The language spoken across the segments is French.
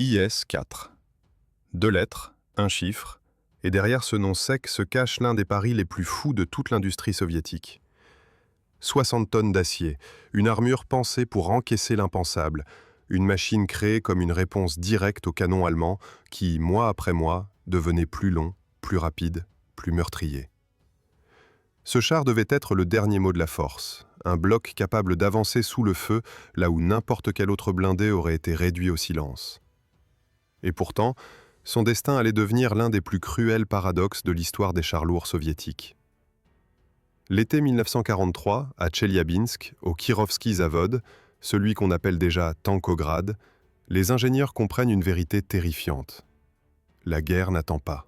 IS-4. 2 lettres, un chiffre, et derrière ce nom sec se cache l'un des paris les plus fous de toute l'industrie soviétique. 60 tonnes d'acier, une armure pensée pour encaisser l'impensable, une machine créée comme une réponse directe au canon allemand qui, mois après mois, devenait plus long, plus rapide, plus meurtrier. Ce char devait être le dernier mot de la force, un bloc capable d'avancer sous le feu là où n'importe quel autre blindé aurait été réduit au silence. Et pourtant, son destin allait devenir l'un des plus cruels paradoxes de l'histoire des chars lourds soviétiques. L'été 1943, à Tcheliabinsk, au Kirovski Zavod, celui qu'on appelle déjà Tankograd, les ingénieurs comprennent une vérité terrifiante. La guerre n'attend pas.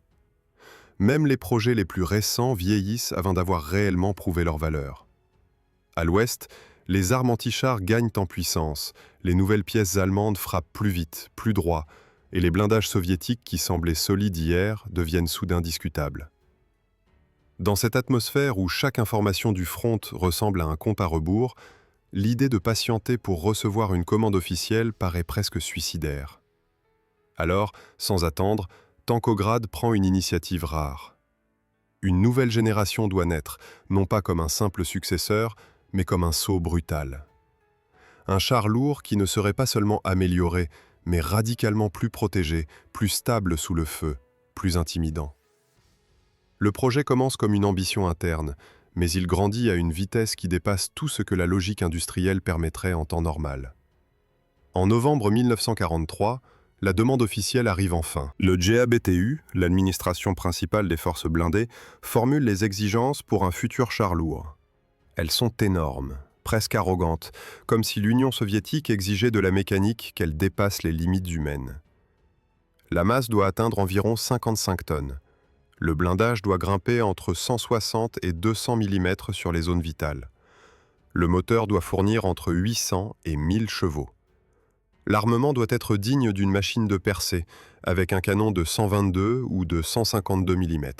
Même les projets les plus récents vieillissent avant d'avoir réellement prouvé leur valeur. À l'ouest, les armes anti-chars gagnent en puissance, les nouvelles pièces allemandes frappent plus vite, plus droit, et les blindages soviétiques qui semblaient solides hier deviennent soudain discutables. Dans cette atmosphère où chaque information du front ressemble à un compte à rebours, l'idée de patienter pour recevoir une commande officielle paraît presque suicidaire. Alors, sans attendre, Tankograd prend une initiative rare. Une nouvelle génération doit naître, non pas comme un simple successeur, mais comme un saut brutal. Un char lourd qui ne serait pas seulement amélioré, mais radicalement plus protégé, plus stable sous le feu, plus intimidant. Le projet commence comme une ambition interne, mais il grandit à une vitesse qui dépasse tout ce que la logique industrielle permettrait en temps normal. En novembre 1943, la demande officielle arrive enfin. Le GABTU, l'administration principale des forces blindées, formule les exigences pour un futur char lourd. Elles sont énormes, presque arrogantes, comme si l'Union soviétique exigeait de la mécanique qu'elle dépasse les limites humaines. La masse doit atteindre environ 55 tonnes. Le blindage doit grimper entre 160 et 200 mm sur les zones vitales. Le moteur doit fournir entre 800 et 1000 chevaux. L'armement doit être digne d'une machine de percée, avec un canon de 122 ou de 152 mm.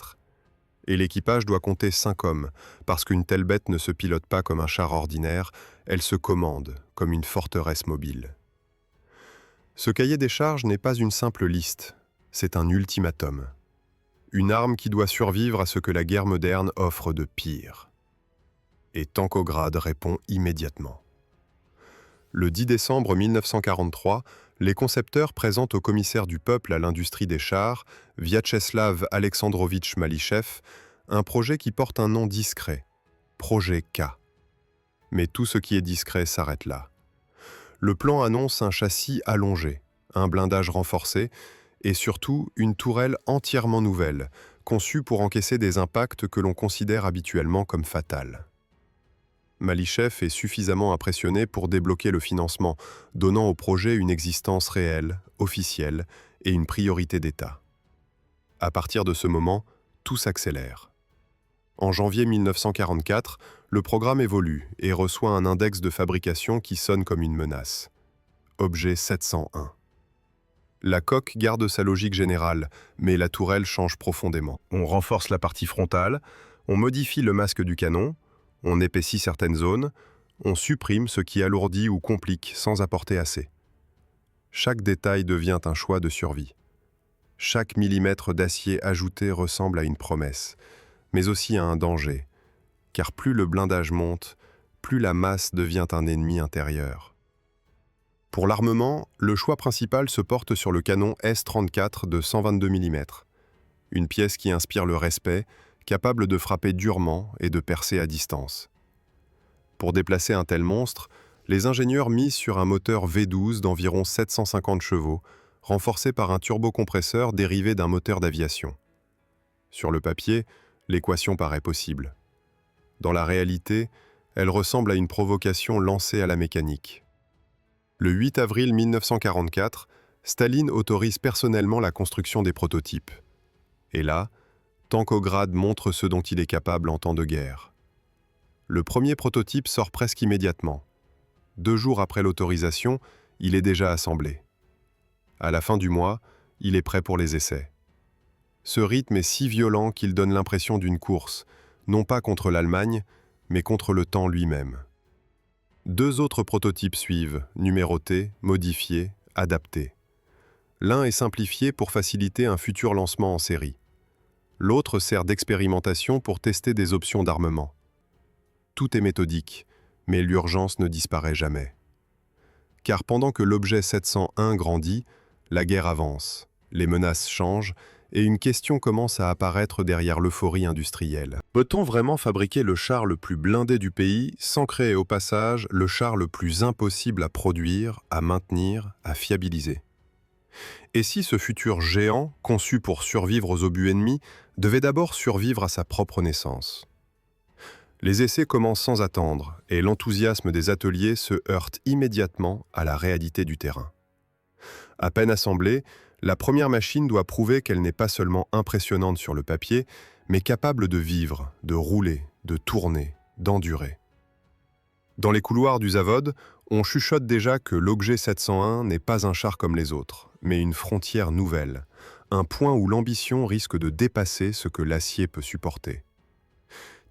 Et l'équipage doit compter 5 hommes, parce qu'une telle bête ne se pilote pas comme un char ordinaire, elle se commande, comme une forteresse mobile. Ce cahier des charges n'est pas une simple liste, c'est un ultimatum. Une arme qui doit survivre à ce que la guerre moderne offre de pire. Et Tankograd répond immédiatement. Le 10 décembre 1943, les concepteurs présentent au commissaire du peuple à l'industrie des chars, Vyacheslav Alexandrovitch Malichev, un projet qui porte un nom discret, Projet K. Mais tout ce qui est discret s'arrête là. Le plan annonce un châssis allongé, un blindage renforcé et surtout une tourelle entièrement nouvelle, conçue pour encaisser des impacts que l'on considère habituellement comme fatals. Malichev est suffisamment impressionné pour débloquer le financement, donnant au projet une existence réelle, officielle et une priorité d'État. À partir de ce moment, tout s'accélère. En janvier 1944, le programme évolue et reçoit un index de fabrication qui sonne comme une menace. Objet 701. La coque garde sa logique générale, mais la tourelle change profondément. On renforce la partie frontale, on modifie le masque du canon, on épaissit certaines zones, on supprime ce qui alourdit ou complique sans apporter assez. Chaque détail devient un choix de survie. Chaque millimètre d'acier ajouté ressemble à une promesse, mais aussi à un danger, car plus le blindage monte, plus la masse devient un ennemi intérieur. Pour l'armement, le choix principal se porte sur le canon S-34 de 122 mm, une pièce qui inspire le respect, capable de frapper durement et de percer à distance. Pour déplacer un tel monstre, les ingénieurs misent sur un moteur V12 d'environ 750 chevaux, renforcé par un turbocompresseur dérivé d'un moteur d'aviation. Sur le papier, l'équation paraît possible. Dans la réalité, elle ressemble à une provocation lancée à la mécanique. Le 8 avril 1944, Staline autorise personnellement la construction des prototypes. Et là, Tankograd montre ce dont il est capable en temps de guerre. Le premier prototype sort presque immédiatement. 2 jours après l'autorisation, il est déjà assemblé. À la fin du mois, il est prêt pour les essais. Ce rythme est si violent qu'il donne l'impression d'une course, non pas contre l'Allemagne, mais contre le temps lui-même. 2 autres prototypes suivent, numérotés, modifiés, adaptés. L'un est simplifié pour faciliter un futur lancement en série. L'autre sert d'expérimentation pour tester des options d'armement. Tout est méthodique, mais l'urgence ne disparaît jamais. Car pendant que l'objet 701 grandit, la guerre avance, les menaces changent et une question commence à apparaître derrière l'euphorie industrielle. Peut-on vraiment fabriquer le char le plus blindé du pays sans créer au passage le char le plus impossible à produire, à maintenir, à fiabiliser? Et si ce futur géant, conçu pour survivre aux obus ennemis, devait d'abord survivre à sa propre naissance? Les essais commencent sans attendre et l'enthousiasme des ateliers se heurte immédiatement à la réalité du terrain. À peine assemblée, la première machine doit prouver qu'elle n'est pas seulement impressionnante sur le papier, mais capable de vivre, de rouler, de tourner, d'endurer. Dans les couloirs du Zavod, on chuchote déjà que l'objet 701 n'est pas un char comme les autres, mais une frontière nouvelle, un point où l'ambition risque de dépasser ce que l'acier peut supporter.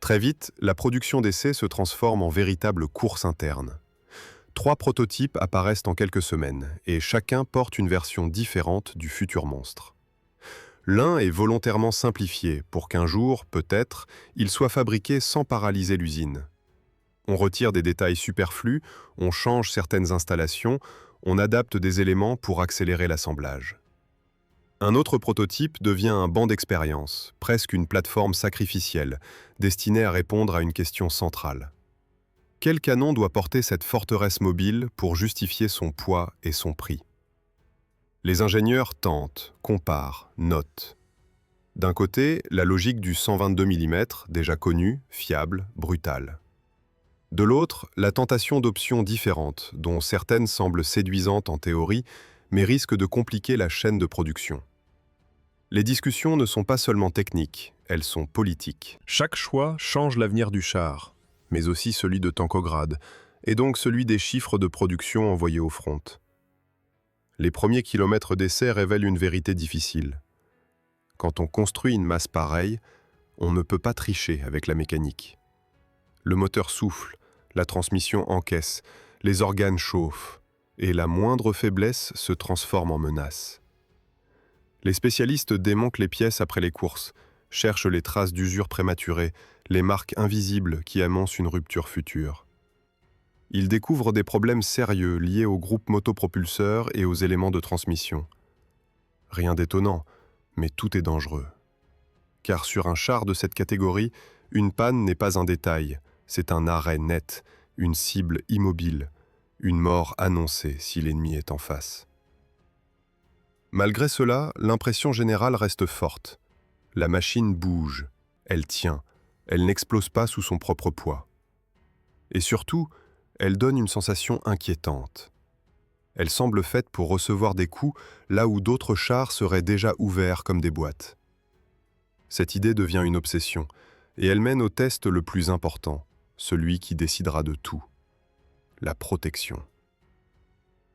Très vite, la production d'essais se transforme en véritable course interne. 3 prototypes apparaissent en quelques semaines, et chacun porte une version différente du futur monstre. L'un est volontairement simplifié pour qu'un jour, peut-être, il soit fabriqué sans paralyser l'usine. On retire des détails superflus, on change certaines installations, on adapte des éléments pour accélérer l'assemblage. Un autre prototype devient un banc d'expérience, presque une plateforme sacrificielle, destinée à répondre à une question centrale. Quel canon doit porter cette forteresse mobile pour justifier son poids et son prix? Les ingénieurs tentent, comparent, notent. D'un côté, la logique du 122 mm, déjà connue, fiable, brutale. De l'autre, la tentation d'options différentes, dont certaines semblent séduisantes en théorie, mais risquent de compliquer la chaîne de production. Les discussions ne sont pas seulement techniques, elles sont politiques. Chaque choix change l'avenir du char, mais aussi celui de Tankograd, et donc celui des chiffres de production envoyés au front. Les premiers kilomètres d'essai révèlent une vérité difficile. Quand on construit une masse pareille, on ne peut pas tricher avec la mécanique. Le moteur souffle, la transmission encaisse, les organes chauffent, et la moindre faiblesse se transforme en menace. Les spécialistes démontent les pièces après les courses, cherchent les traces d'usure prématurée, les marques invisibles qui annoncent une rupture future. Ils découvrent des problèmes sérieux liés aux groupes motopropulseurs et aux éléments de transmission. Rien d'étonnant, mais tout est dangereux. Car sur un char de cette catégorie, une panne n'est pas un détail, c'est un arrêt net, une cible immobile, une mort annoncée si l'ennemi est en face. Malgré cela, l'impression générale reste forte. La machine bouge, elle tient, elle n'explose pas sous son propre poids. Et surtout, elle donne une sensation inquiétante. Elle semble faite pour recevoir des coups là où d'autres chars seraient déjà ouverts comme des boîtes. Cette idée devient une obsession, et elle mène au test le plus important, celui qui décidera de tout, la protection.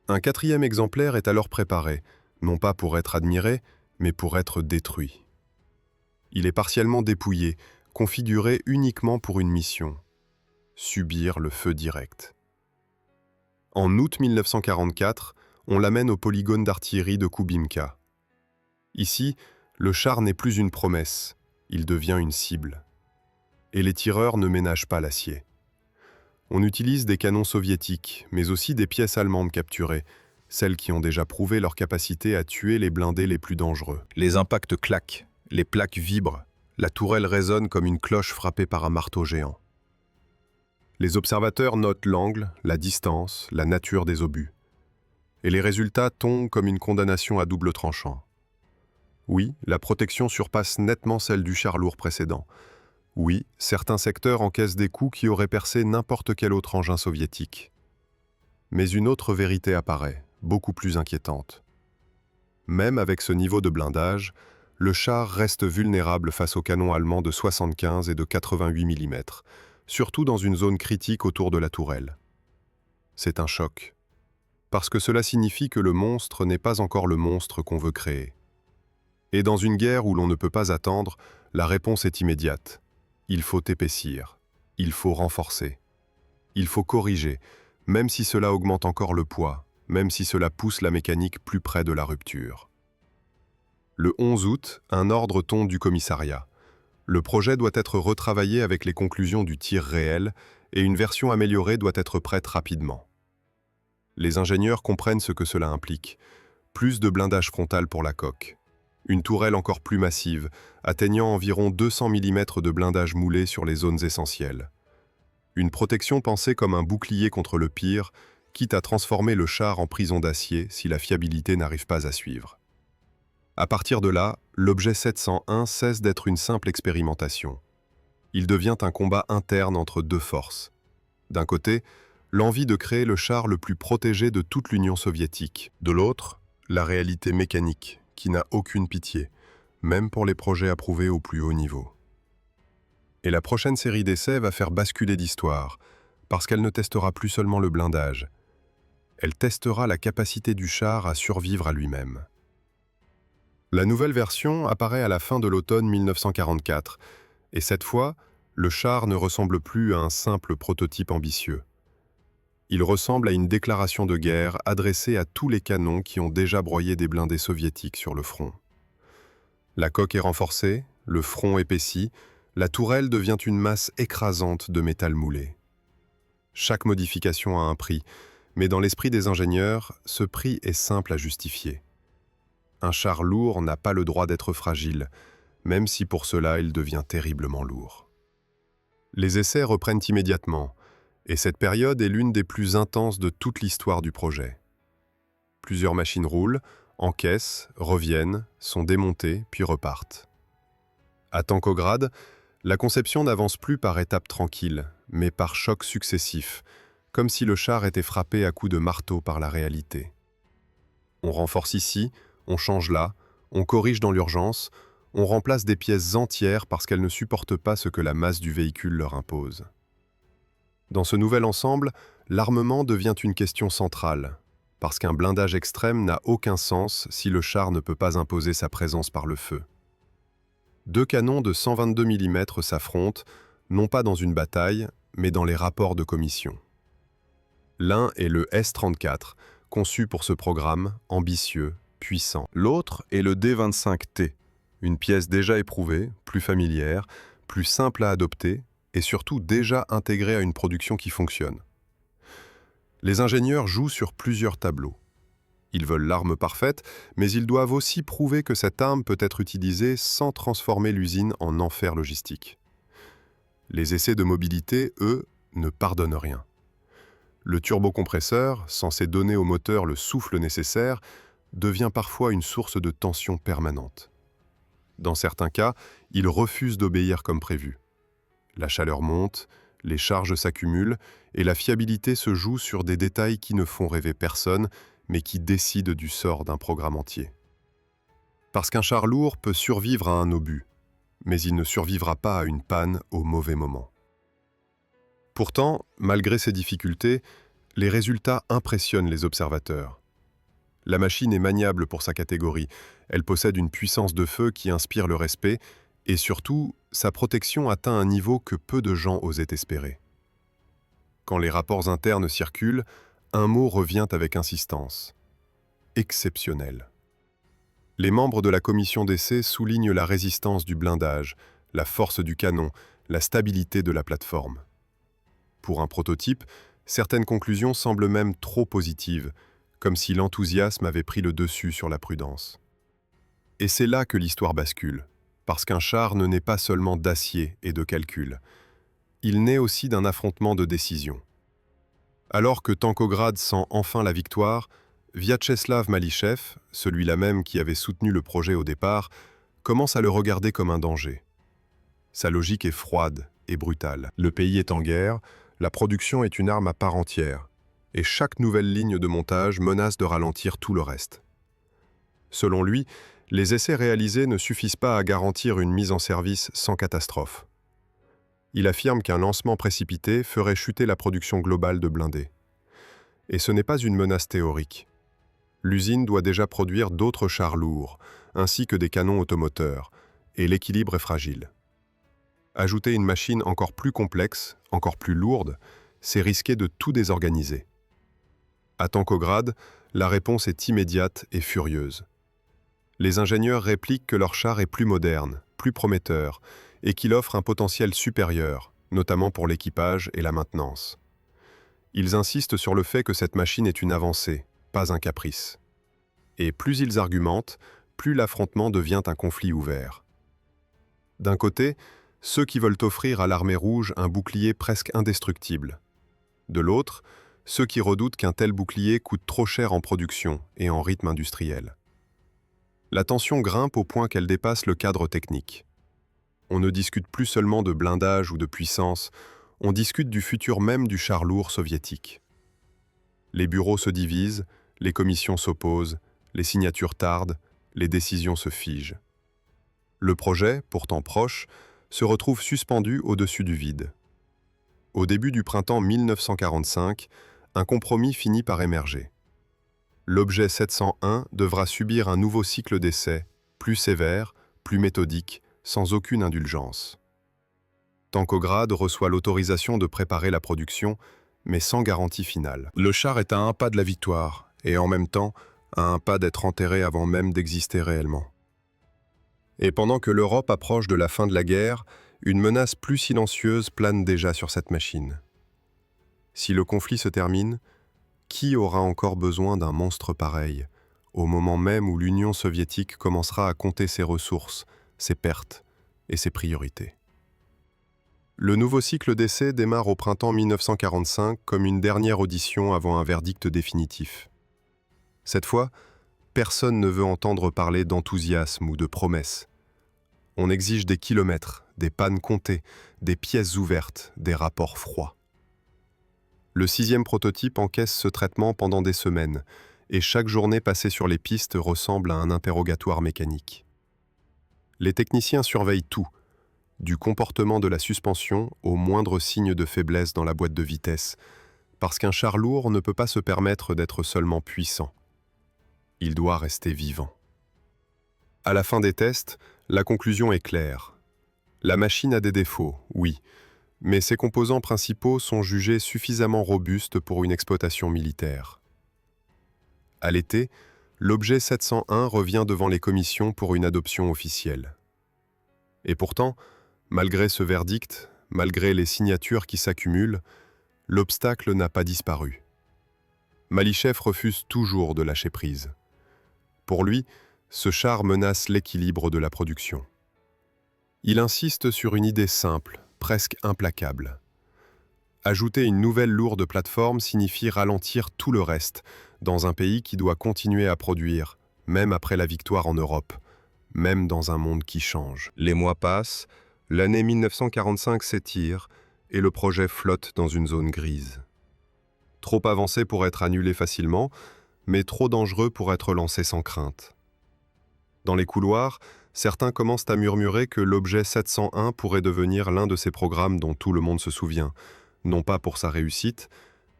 Un 4e exemplaire est alors préparé, non pas pour être admiré, mais pour être détruit. Il est partiellement dépouillé, configuré uniquement pour une mission, subir le feu direct. En août 1944, on l'amène au polygone d'artillerie de Koubimka. Ici, le char n'est plus une promesse, il devient une cible. Et les tireurs ne ménagent pas l'acier. On utilise des canons soviétiques, mais aussi des pièces allemandes capturées, celles qui ont déjà prouvé leur capacité à tuer les blindés les plus dangereux. Les impacts claquent, les plaques vibrent, la tourelle résonne comme une cloche frappée par un marteau géant. Les observateurs notent l'angle, la distance, la nature des obus. Et les résultats tombent comme une condamnation à double tranchant. Oui, la protection surpasse nettement celle du char lourd précédent. Oui, certains secteurs encaissent des coups qui auraient percé n'importe quel autre engin soviétique. Mais une autre vérité apparaît, beaucoup plus inquiétante. Même avec ce niveau de blindage, le char reste vulnérable face aux canons allemands de 75 et de 88 mm, surtout dans une zone critique autour de la tourelle. C'est un choc, parce que cela signifie que le monstre n'est pas encore le monstre qu'on veut créer. Et dans une guerre où l'on ne peut pas attendre, la réponse est immédiate. Il faut épaissir, il faut renforcer, il faut corriger, même si cela augmente encore le poids, même si cela pousse la mécanique plus près de la rupture. Le 11 août, un ordre tombe du commissariat. Le projet doit être retravaillé avec les conclusions du tir réel et une version améliorée doit être prête rapidement. Les ingénieurs comprennent ce que cela implique. Plus de blindage frontal pour la coque. Une tourelle encore plus massive, atteignant environ 200 mm de blindage moulé sur les zones essentielles. Une protection pensée comme un bouclier contre le pire, quitte à transformer le char en prison d'acier si la fiabilité n'arrive pas à suivre. À partir de là, l'objet 701 cesse d'être une simple expérimentation. Il devient un combat interne entre deux forces. D'un côté, l'envie de créer le char le plus protégé de toute l'Union soviétique. De l'autre, la réalité mécanique, qui n'a aucune pitié, même pour les projets approuvés au plus haut niveau. Et la prochaine série d'essais va faire basculer d'histoire, parce qu'elle ne testera plus seulement le blindage. Elle testera la capacité du char à survivre à lui-même. La nouvelle version apparaît à la fin de l'automne 1944, et cette fois, le char ne ressemble plus à un simple prototype ambitieux. Il ressemble à une déclaration de guerre adressée à tous les canons qui ont déjà broyé des blindés soviétiques sur le front. La coque est renforcée, le front épaissi, la tourelle devient une masse écrasante de métal moulé. Chaque modification a un prix, mais dans l'esprit des ingénieurs, ce prix est simple à justifier. Un char lourd n'a pas le droit d'être fragile, même si pour cela il devient terriblement lourd. Les essais reprennent immédiatement, et cette période est l'une des plus intenses de toute l'histoire du projet. Plusieurs machines roulent, encaissent, reviennent, sont démontées, puis repartent. À Tankograd, la conception n'avance plus par étapes tranquilles, mais par chocs successifs, comme si le char était frappé à coups de marteau par la réalité. On renforce ici, on change là, on corrige dans l'urgence, on remplace des pièces entières parce qu'elles ne supportent pas ce que la masse du véhicule leur impose. Dans ce nouvel ensemble, l'armement devient une question centrale, parce qu'un blindage extrême n'a aucun sens si le char ne peut pas imposer sa présence par le feu. Deux canons de 122 mm s'affrontent, non pas dans une bataille, mais dans les rapports de commission. L'un est le S-34, conçu pour ce programme, ambitieux, puissant. L'autre est le D-25T, une pièce déjà éprouvée, plus familière, plus simple à adopter et surtout déjà intégrée à une production qui fonctionne. Les ingénieurs jouent sur plusieurs tableaux. Ils veulent l'arme parfaite, mais ils doivent aussi prouver que cette arme peut être utilisée sans transformer l'usine en enfer logistique. Les essais de mobilité, eux, ne pardonnent rien. Le turbocompresseur, censé donner au moteur le souffle nécessaire, devient parfois une source de tension permanente. Dans certains cas, il refuse d'obéir comme prévu. La chaleur monte, les charges s'accumulent et la fiabilité se joue sur des détails qui ne font rêver personne, mais qui décident du sort d'un programme entier. Parce qu'un char lourd peut survivre à un obus, mais il ne survivra pas à une panne au mauvais moment. Pourtant, malgré ces difficultés, les résultats impressionnent les observateurs. La machine est maniable pour sa catégorie, elle possède une puissance de feu qui inspire le respect, et surtout, sa protection atteint un niveau que peu de gens osaient espérer. Quand les rapports internes circulent, un mot revient avec insistance. Exceptionnel. Les membres de la commission d'essai soulignent la résistance du blindage, la force du canon, la stabilité de la plateforme. Pour un prototype, certaines conclusions semblent même trop positives, comme si l'enthousiasme avait pris le dessus sur la prudence. Et c'est là que l'histoire bascule, parce qu'un char ne naît pas seulement d'acier et de calcul. Il naît aussi d'un affrontement de décisions. Alors que Tankograd sent enfin la victoire, Vyacheslav Malichev, celui-là même qui avait soutenu le projet au départ, commence à le regarder comme un danger. Sa logique est froide et brutale. Le pays est en guerre, la production est une arme à part entière, et chaque nouvelle ligne de montage menace de ralentir tout le reste. Selon lui, les essais réalisés ne suffisent pas à garantir une mise en service sans catastrophe. Il affirme qu'un lancement précipité ferait chuter la production globale de blindés. Et ce n'est pas une menace théorique. L'usine doit déjà produire d'autres chars lourds, ainsi que des canons automoteurs, et l'équilibre est fragile. Ajouter une machine encore plus complexe, encore plus lourde, c'est risquer de tout désorganiser. À Tankograd, la réponse est immédiate et furieuse. Les ingénieurs répliquent que leur char est plus moderne, plus prometteur, et qu'il offre un potentiel supérieur, notamment pour l'équipage et la maintenance. Ils insistent sur le fait que cette machine est une avancée, pas un caprice. Et plus ils argumentent, plus l'affrontement devient un conflit ouvert. D'un côté, ceux qui veulent offrir à l'armée rouge un bouclier presque indestructible. De l'autre, ceux qui redoutent qu'un tel bouclier coûte trop cher en production et en rythme industriel. La tension grimpe au point qu'elle dépasse le cadre technique. On ne discute plus seulement de blindage ou de puissance, on discute du futur même du char lourd soviétique. Les bureaux se divisent, les commissions s'opposent, les signatures tardent, les décisions se figent. Le projet, pourtant proche, se retrouve suspendu au-dessus du vide. Au début du printemps 1945, un compromis finit par émerger. L'objet 701 devra subir un nouveau cycle d'essai, plus sévère, plus méthodique, sans aucune indulgence. Tankograd reçoit l'autorisation de préparer la production, mais sans garantie finale. Le char est à un pas de la victoire, et en même temps, à un pas d'être enterré avant même d'exister réellement. Et pendant que l'Europe approche de la fin de la guerre, une menace plus silencieuse plane déjà sur cette machine. Si le conflit se termine, qui aura encore besoin d'un monstre pareil, au moment même où l'Union soviétique commencera à compter ses ressources, ses pertes et ses priorités? Le nouveau cycle d'essai démarre au printemps 1945 comme une dernière audition avant un verdict définitif. Cette fois, personne ne veut entendre parler d'enthousiasme ou de promesses. On exige des kilomètres, des pannes comptées, des pièces ouvertes, des rapports froids. Le 6e prototype encaisse ce traitement pendant des semaines, et chaque journée passée sur les pistes ressemble à un interrogatoire mécanique. Les techniciens surveillent tout, du comportement de la suspension au moindre signe de faiblesse dans la boîte de vitesse, parce qu'un char lourd ne peut pas se permettre d'être seulement puissant. Il doit rester vivant. À la fin des tests, la conclusion est claire. La machine a des défauts, oui, mais ses composants principaux sont jugés suffisamment robustes pour une exploitation militaire. À l'été, l'objet 701 revient devant les commissions pour une adoption officielle. Et pourtant, malgré ce verdict, malgré les signatures qui s'accumulent, l'obstacle n'a pas disparu. Malichev refuse toujours de lâcher prise. Pour lui, ce char menace l'équilibre de la production. Il insiste sur une idée simple, presque implacable. Ajouter une nouvelle lourde plateforme signifie ralentir tout le reste, dans un pays qui doit continuer à produire, même après la victoire en Europe, même dans un monde qui change. Les mois passent, l'année 1945 s'étire, et le projet flotte dans une zone grise. Trop avancé pour être annulé facilement, mais trop dangereux pour être lancé sans crainte. Dans les couloirs, certains commencent à murmurer que l'objet 701 pourrait devenir l'un de ces programmes dont tout le monde se souvient, non pas pour sa réussite,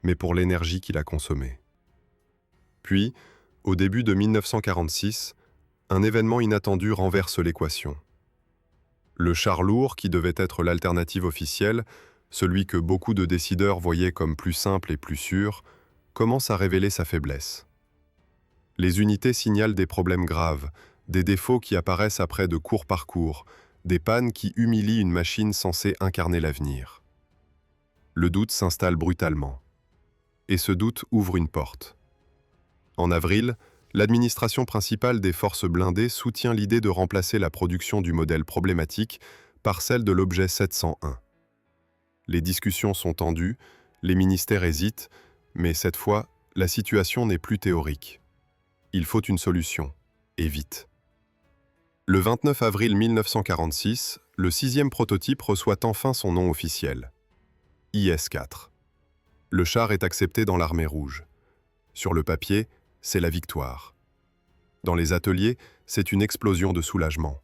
mais pour l'énergie qu'il a consommée. Puis, au début de 1946, un événement inattendu renverse l'équation. Le char lourd, qui devait être l'alternative officielle, celui que beaucoup de décideurs voyaient comme plus simple et plus sûr, commence à révéler sa faiblesse. Les unités signalent des problèmes graves, des défauts qui apparaissent après de courts parcours, des pannes qui humilient une machine censée incarner l'avenir. Le doute s'installe brutalement. Et ce doute ouvre une porte. En avril, l'administration principale des forces blindées soutient l'idée de remplacer la production du modèle problématique par celle de l'objet 701. Les discussions sont tendues, les ministères hésitent, mais cette fois, la situation n'est plus théorique. Il faut une solution, et vite. Le 29 avril 1946, le 6e prototype reçoit enfin son nom officiel. IS-4. Le char est accepté dans l'armée rouge. Sur le papier, c'est la victoire. Dans les ateliers, c'est une explosion de soulagement.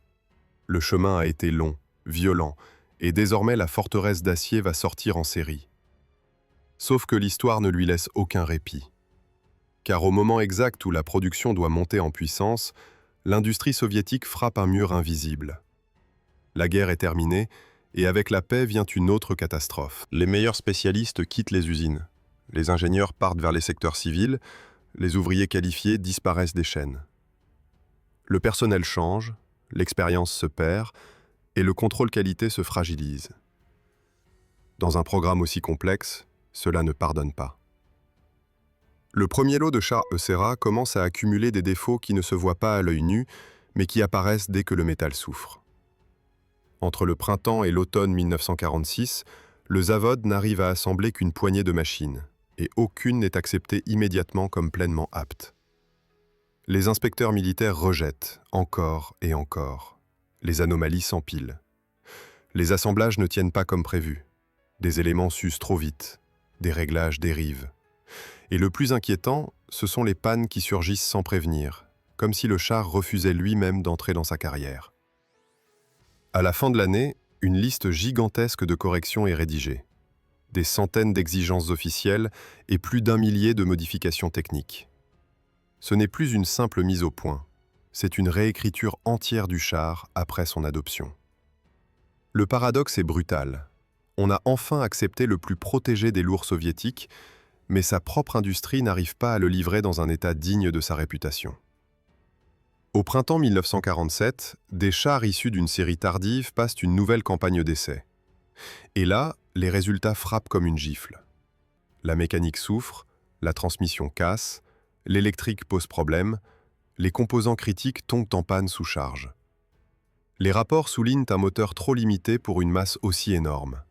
Le chemin a été long, violent, et désormais la forteresse d'acier va sortir en série. Sauf que l'histoire ne lui laisse aucun répit. Car au moment exact où la production doit monter en puissance, l'industrie soviétique frappe un mur invisible. La guerre est terminée, et avec la paix vient une autre catastrophe. Les meilleurs spécialistes quittent les usines. Les ingénieurs partent vers les secteurs civils, les ouvriers qualifiés disparaissent des chaînes. Le personnel change, l'expérience se perd et le contrôle qualité se fragilise. Dans un programme aussi complexe, cela ne pardonne pas. Le premier lot de chars Eucera commence à accumuler des défauts qui ne se voient pas à l'œil nu, mais qui apparaissent dès que le métal souffre. Entre le printemps et l'automne 1946, le Zavod n'arrive à assembler qu'une poignée de machines, et aucune n'est acceptée immédiatement comme pleinement apte. Les inspecteurs militaires rejettent, encore et encore. Les anomalies s'empilent. Les assemblages ne tiennent pas comme prévu. Des éléments s'usent trop vite. Des réglages dérivent. Et le plus inquiétant, ce sont les pannes qui surgissent sans prévenir, comme si le char refusait lui-même d'entrer dans sa carrière. À la fin de l'année, une liste gigantesque de corrections est rédigée. Des centaines d'exigences officielles et plus d'1 millier de modifications techniques. Ce n'est plus une simple mise au point, c'est une réécriture entière du char après son adoption. Le paradoxe est brutal. On a enfin accepté le plus protégé des lourds soviétiques, mais sa propre industrie n'arrive pas à le livrer dans un état digne de sa réputation. Au printemps 1947, des chars issus d'une série tardive passent une nouvelle campagne d'essai. Et là, les résultats frappent comme une gifle. La mécanique souffre, la transmission casse, l'électrique pose problème, les composants critiques tombent en panne sous charge. Les rapports soulignent un moteur trop limité pour une masse aussi énorme.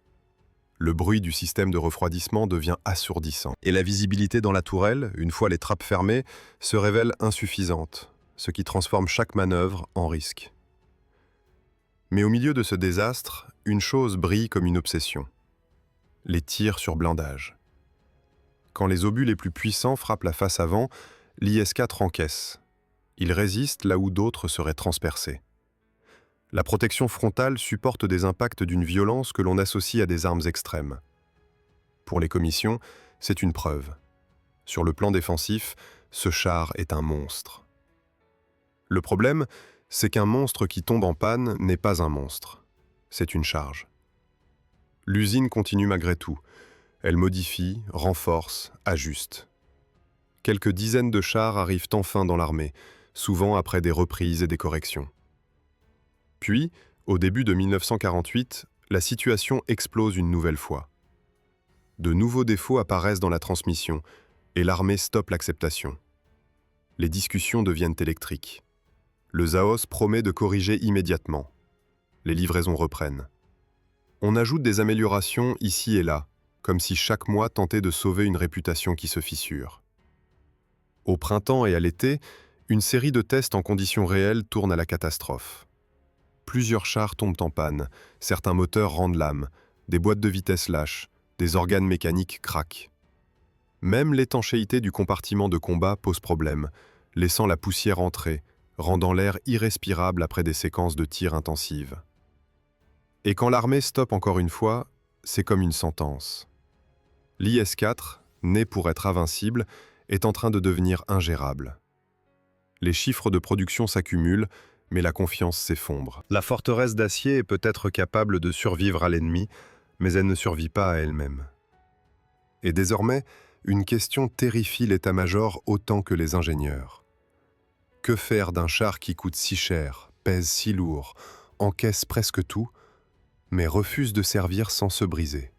Le bruit du système de refroidissement devient assourdissant. Et la visibilité dans la tourelle, une fois les trappes fermées, se révèle insuffisante, ce qui transforme chaque manœuvre en risque. Mais au milieu de ce désastre, une chose brille comme une obsession. Les tirs sur blindage. Quand les obus les plus puissants frappent la face avant, l'IS-4 encaisse. Il résiste là où d'autres seraient transpercés. La protection frontale supporte des impacts d'une violence que l'on associe à des armes extrêmes. Pour les commissions, c'est une preuve. Sur le plan défensif, ce char est un monstre. Le problème, c'est qu'un monstre qui tombe en panne n'est pas un monstre. C'est une charge. L'usine continue malgré tout. Elle modifie, renforce, ajuste. Quelques dizaines de chars arrivent enfin dans l'armée, souvent après des reprises et des corrections. Puis, au début de 1948, la situation explose une nouvelle fois. De nouveaux défauts apparaissent dans la transmission et l'armée stoppe l'acceptation. Les discussions deviennent électriques. Le ZAOS promet de corriger immédiatement. Les livraisons reprennent. On ajoute des améliorations ici et là, comme si chaque mois tentait de sauver une réputation qui se fissure. Au printemps et à l'été, une série de tests en conditions réelles tourne à la catastrophe. Plusieurs chars tombent en panne, certains moteurs rendent l'âme, des boîtes de vitesse lâchent, des organes mécaniques craquent. Même l'étanchéité du compartiment de combat pose problème, laissant la poussière entrer, rendant l'air irrespirable après des séquences de tirs intensives. Et quand l'armée stoppe encore une fois, c'est comme une sentence. L'IS-4, né pour être invincible, est en train de devenir ingérable. Les chiffres de production s'accumulent, mais la confiance s'effondre. La forteresse d'acier est peut-être capable de survivre à l'ennemi, mais elle ne survit pas à elle-même. Et désormais, une question terrifie l'état-major autant que les ingénieurs. Que faire d'un char qui coûte si cher, pèse si lourd, encaisse presque tout, mais refuse de servir sans se briser?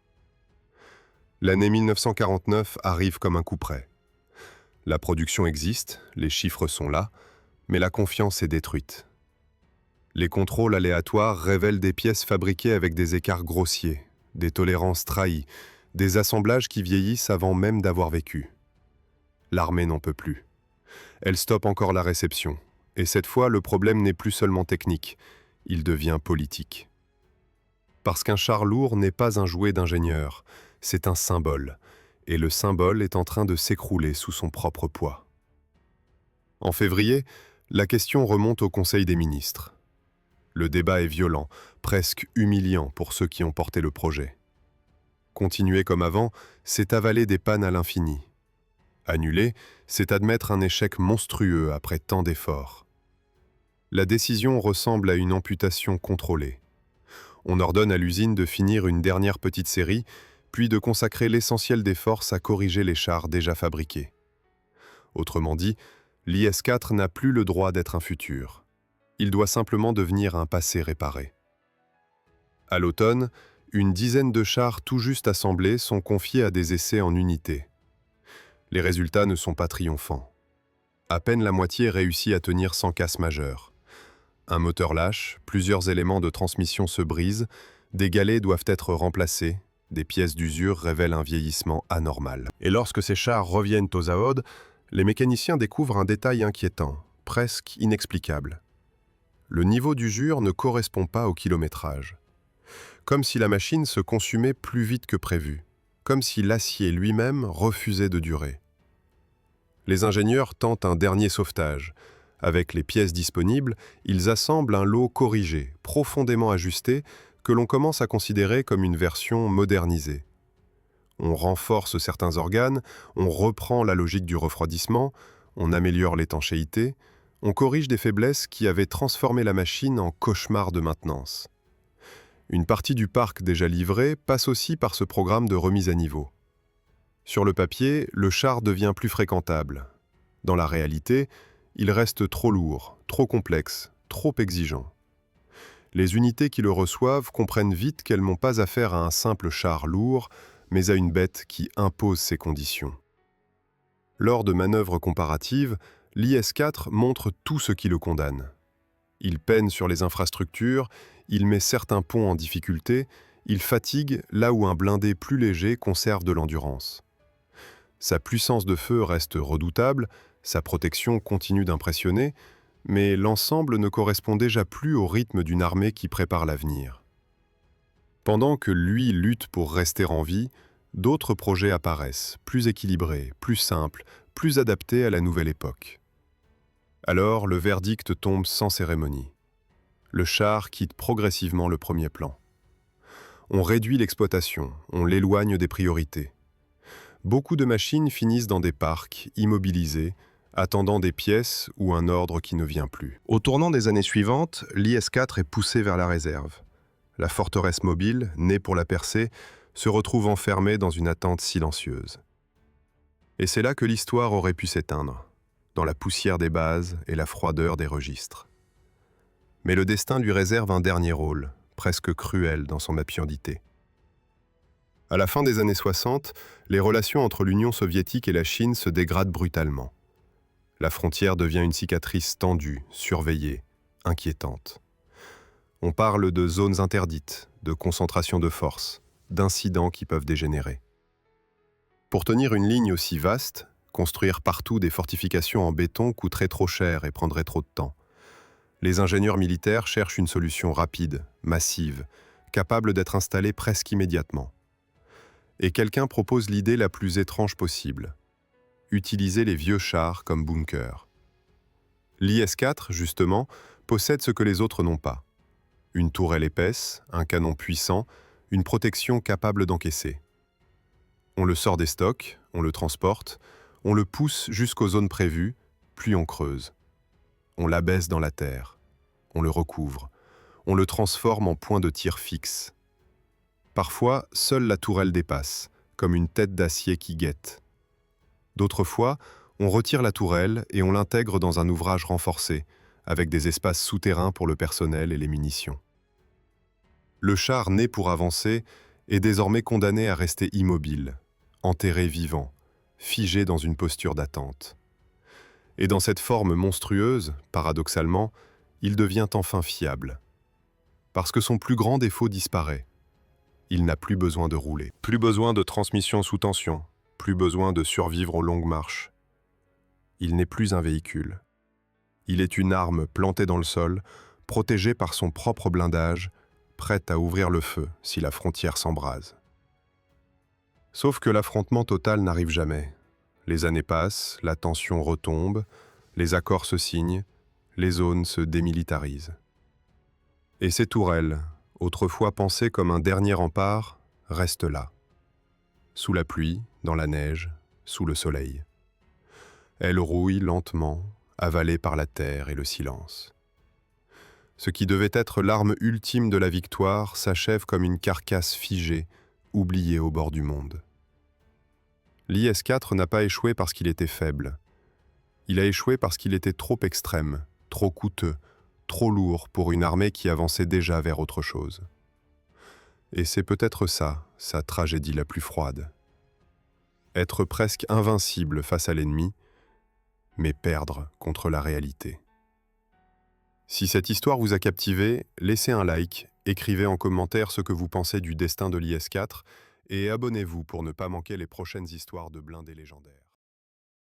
L'année 1949 arrive comme un coup près. La production existe, les chiffres sont là, mais la confiance est détruite. Les contrôles aléatoires révèlent des pièces fabriquées avec des écarts grossiers, des tolérances trahies, des assemblages qui vieillissent avant même d'avoir vécu. L'armée n'en peut plus. Elle stoppe encore la réception, et cette fois, le problème n'est plus seulement technique, il devient politique. Parce qu'un char lourd n'est pas un jouet d'ingénieur, c'est un symbole, et le symbole est en train de s'écrouler sous son propre poids. En février, la question remonte au Conseil des ministres. Le débat est violent, presque humiliant pour ceux qui ont porté le projet. Continuer comme avant, c'est avaler des pannes à l'infini. Annuler, c'est admettre un échec monstrueux après tant d'efforts. La décision ressemble à une amputation contrôlée. On ordonne à l'usine de finir une dernière petite série, puis de consacrer l'essentiel des forces à corriger les chars déjà fabriqués. Autrement dit, l'IS-4 n'a plus le droit d'être un futur. Il doit simplement devenir un passé réparé. À l'automne, une dizaine de chars tout juste assemblés sont confiés à des essais en unité. Les résultats ne sont pas triomphants. À peine la moitié réussit à tenir sans casse majeure. Un moteur lâche, plusieurs éléments de transmission se brisent, des galets doivent être remplacés, des pièces d'usure révèlent un vieillissement anormal. Et lorsque ces chars reviennent aux AOD, les mécaniciens découvrent un détail inquiétant, presque inexplicable. Le niveau d'usure ne correspond pas au kilométrage. Comme si la machine se consumait plus vite que prévu, comme si l'acier lui-même refusait de durer. Les ingénieurs tentent un dernier sauvetage. Avec les pièces disponibles, ils assemblent un lot corrigé, profondément ajusté, que l'on commence à considérer comme une version modernisée. On renforce certains organes, on reprend la logique du refroidissement, on améliore l'étanchéité, on corrige des faiblesses qui avaient transformé la machine en cauchemar de maintenance. Une partie du parc déjà livré passe aussi par ce programme de remise à niveau. Sur le papier, le char devient plus fréquentable. Dans la réalité, il reste trop lourd, trop complexe, trop exigeant. Les unités qui le reçoivent comprennent vite qu'elles n'ont pas affaire à un simple char lourd, mais à une bête qui impose ses conditions. Lors de manœuvres comparatives, l'IS-4 montre tout ce qui le condamne. Il peine sur les infrastructures, il met certains ponts en difficulté, il fatigue là où un blindé plus léger conserve de l'endurance. Sa puissance de feu reste redoutable, sa protection continue d'impressionner, mais l'ensemble ne correspond déjà plus au rythme d'une armée qui prépare l'avenir. Pendant que lui lutte pour rester en vie, d'autres projets apparaissent, plus équilibrés, plus simples, plus adaptés à la nouvelle époque. Alors, le verdict tombe sans cérémonie. Le char quitte progressivement le premier plan. On réduit l'exploitation, on l'éloigne des priorités. Beaucoup de machines finissent dans des parcs, immobilisées, attendant des pièces ou un ordre qui ne vient plus. Au tournant des années suivantes, l'IS-4 est poussé vers la réserve. La forteresse mobile, née pour la percer, se retrouve enfermée dans une attente silencieuse. Et c'est là que l'histoire aurait pu s'éteindre, dans la poussière des bases et la froideur des registres. Mais le destin lui réserve un dernier rôle, presque cruel dans son absurdité. À la fin des années 60, les relations entre l'Union soviétique et la Chine se dégradent brutalement. La frontière devient une cicatrice tendue, surveillée, inquiétante. On parle de zones interdites, de concentration de forces, d'incidents qui peuvent dégénérer. Pour tenir une ligne aussi vaste, construire partout des fortifications en béton coûterait trop cher et prendrait trop de temps. Les ingénieurs militaires cherchent une solution rapide, massive, capable d'être installée presque immédiatement. Et quelqu'un propose l'idée la plus étrange possible. Utiliser les vieux chars comme bunkers. L'IS-4, justement, possède ce que les autres n'ont pas. Une tourelle épaisse, un canon puissant, une protection capable d'encaisser. On le sort des stocks, on le transporte, on le pousse jusqu'aux zones prévues, puis on creuse. On l'abaisse dans la terre, on le recouvre, on le transforme en point de tir fixe. Parfois, seule la tourelle dépasse, comme une tête d'acier qui guette. D'autres fois, on retire la tourelle et on l'intègre dans un ouvrage renforcé, avec des espaces souterrains pour le personnel et les munitions. Le char né pour avancer est désormais condamné à rester immobile, enterré vivant, figé dans une posture d'attente. Et dans cette forme monstrueuse, paradoxalement, il devient enfin fiable. Parce que son plus grand défaut disparaît. Il n'a plus besoin de rouler, plus besoin de transmission sous tension, plus besoin de survivre aux longues marches. Il n'est plus un véhicule. Il est une arme plantée dans le sol, protégée par son propre blindage, prête à ouvrir le feu si la frontière s'embrase. Sauf que l'affrontement total n'arrive jamais. Les années passent, la tension retombe, les accords se signent, les zones se démilitarisent. Et ces tourelles, autrefois pensées comme un dernier rempart, restent là. Sous la pluie, dans la neige, sous le soleil. Elles rouillent lentement, avalées par la terre et le silence. Ce qui devait être l'arme ultime de la victoire s'achève comme une carcasse figée, oublié au bord du monde. L'IS-4 n'a pas échoué parce qu'il était faible. Il a échoué parce qu'il était trop extrême, trop coûteux, trop lourd pour une armée qui avançait déjà vers autre chose. Et c'est peut-être ça, sa tragédie la plus froide. Être presque invincible face à l'ennemi, mais perdre contre la réalité. Si cette histoire vous a captivé, laissez un like, écrivez en commentaire ce que vous pensez du destin de l'IS-4 et abonnez-vous pour ne pas manquer les prochaines histoires de blindés légendaires.